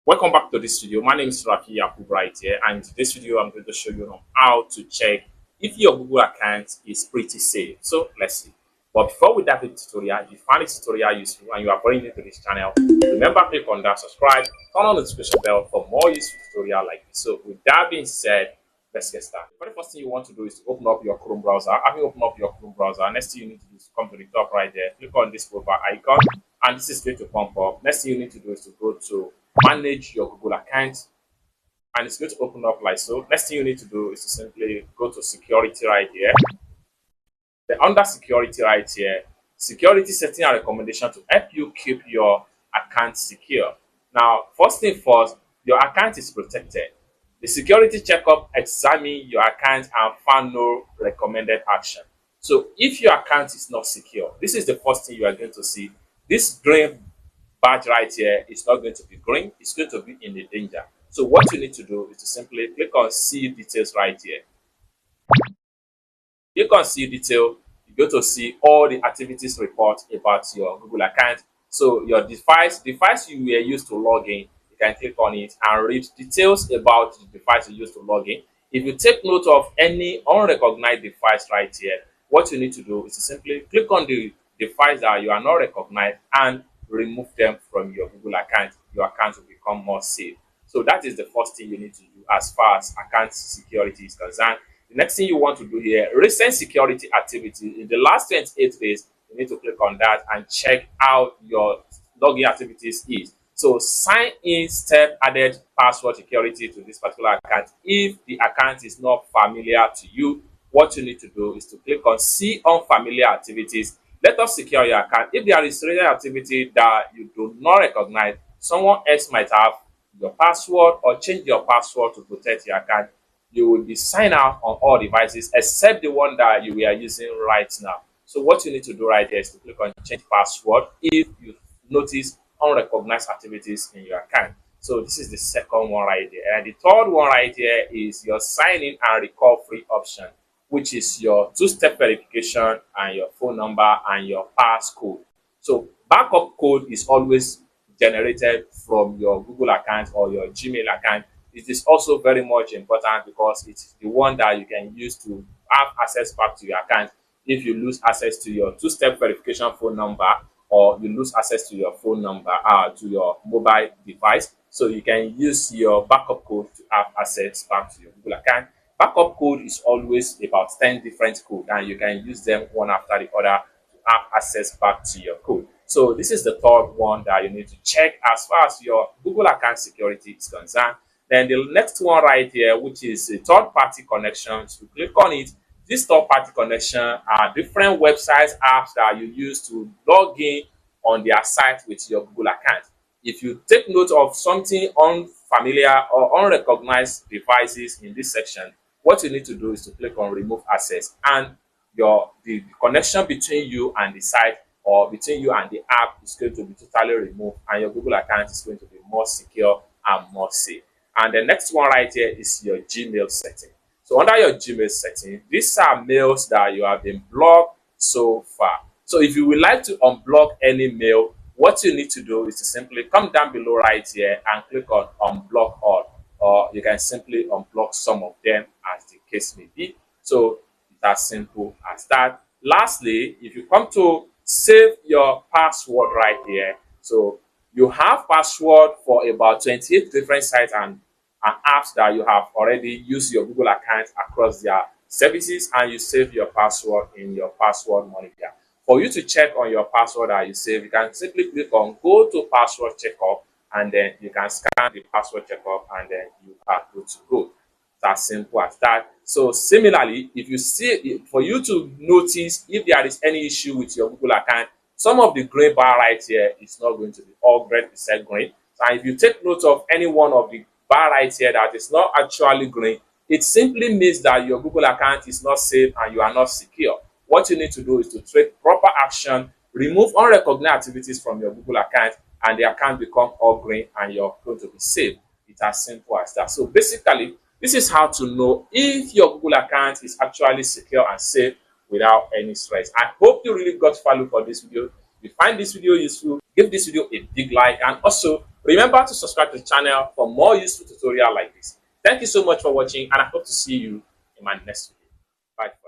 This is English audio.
Welcome back to this video. My name is Rafi Yakub right here, and in this video I'm going to show you on how to check if your Google account is pretty safe. So let's see. But before we dive into the tutorial, if you find this tutorial useful and you are brand new to this channel, remember click on that subscribe, turn on the notification bell for more useful tutorial like this. So with that being said, let's get started. The very first thing you want to do is to open up your Chrome browser. Having opened up your Chrome browser, next thing you need to do is to come to the top right there, click on this profile icon, and this is going to pump up. Next thing you need to do is to go to manage your Google account, and it's going to open up like so. Next thing you need to do is to simply go to security right here. Then under security right here, security setting and recommendation to help you keep your account secure. Now, first thing first, your account is protected. The security checkup examine your account and found no recommended action. So if your account is not secure, this is the first thing you are going to see. This green badge right here is not going to be green, it's going to be in the danger. So what you need to do is to simply click on see details right here. Click on see detail, you're going to see all the activities report about your Google account. So your device you were used to log in, you can click on it and read details about the device you used to log in. If you take note of any unrecognized device right here, what you need to do is to simply click on the device that you are not recognized and remove them from your Google account. Your account will become more safe. So that is the first thing you need to do as far as account security is concerned. The next thing you want to do here, recent security activity. In the last 28 days, you need to click on that and check how your login activities is. So sign in step added password security to this particular account. If the account is not familiar to you, what you need to do is to click on see unfamiliar activities. Let us secure your account. If there is related activity that you do not recognize, someone else might have your password or change your password to protect your account, you will be signed out on all devices except the one that you are using right now. So what you need to do right here is to click on change password if you notice unrecognized activities in your account. So this is the second one right there. And the third one right here is your sign in and recovery option, which is your two-step verification and your phone number and your passcode. So backup code is always generated from your Google account or your Gmail account. It is also very much important because it's the one that you can use to have access back to your account if you lose access to your two-step verification phone number or you lose access to your phone number to your mobile device. So you can use your backup code to have access back to your Google account. Backup code is always about 10 different codes, and you can use them one after the other to have access back to your code. So this is the third one that you need to check as far as your Google account security is concerned. Then the next one right here, which is a third-party connection, to click on it. This third-party connection are different websites, apps that you use to log in on their site with your Google account. If you take note of something unfamiliar or unrecognized devices in this section, what you need to do is to click on remove access, and the connection between you and the site or between you and the app is going to be totally removed, and your Google account is going to be more secure and more safe. And the next one right here is your Gmail setting. So under your Gmail setting, these are mails that you have been blocked so far. So if you would like to unblock any mail, what you need to do is to simply come down below right here and click on unblock all, or you can simply unblock some of them as the case may be. So it's as simple as that. Lastly, if you come to save your password right here, so you have password for about 28 different sites and apps that you have already used your Google account across their services, and you save your password in your password manager. For you to check on your password that you save, you can simply click on go to password checkup, and then you can scan the password checkup, and then you are good to go. It's as simple as that. So similarly, if you see, for you to notice if there is any issue with your Google account, some of the gray bar right here is not going to be all 100% green. And if you take note of any one of the bar right here that is not actually green, it simply means that your Google account is not safe and you are not secure. What you need to do is to take proper action, remove unrecognized activities from your Google account, and the account become all green and you're going to be safe. It's as simple as that. So basically, this is how to know if your Google account is actually secure and safe without any stress. I hope you really got value for this video. If you find this video useful, give this video a big like, and also Remember to subscribe to the channel for more useful tutorial like this. Thank you so much for watching, and I hope to see you in my next video. Bye.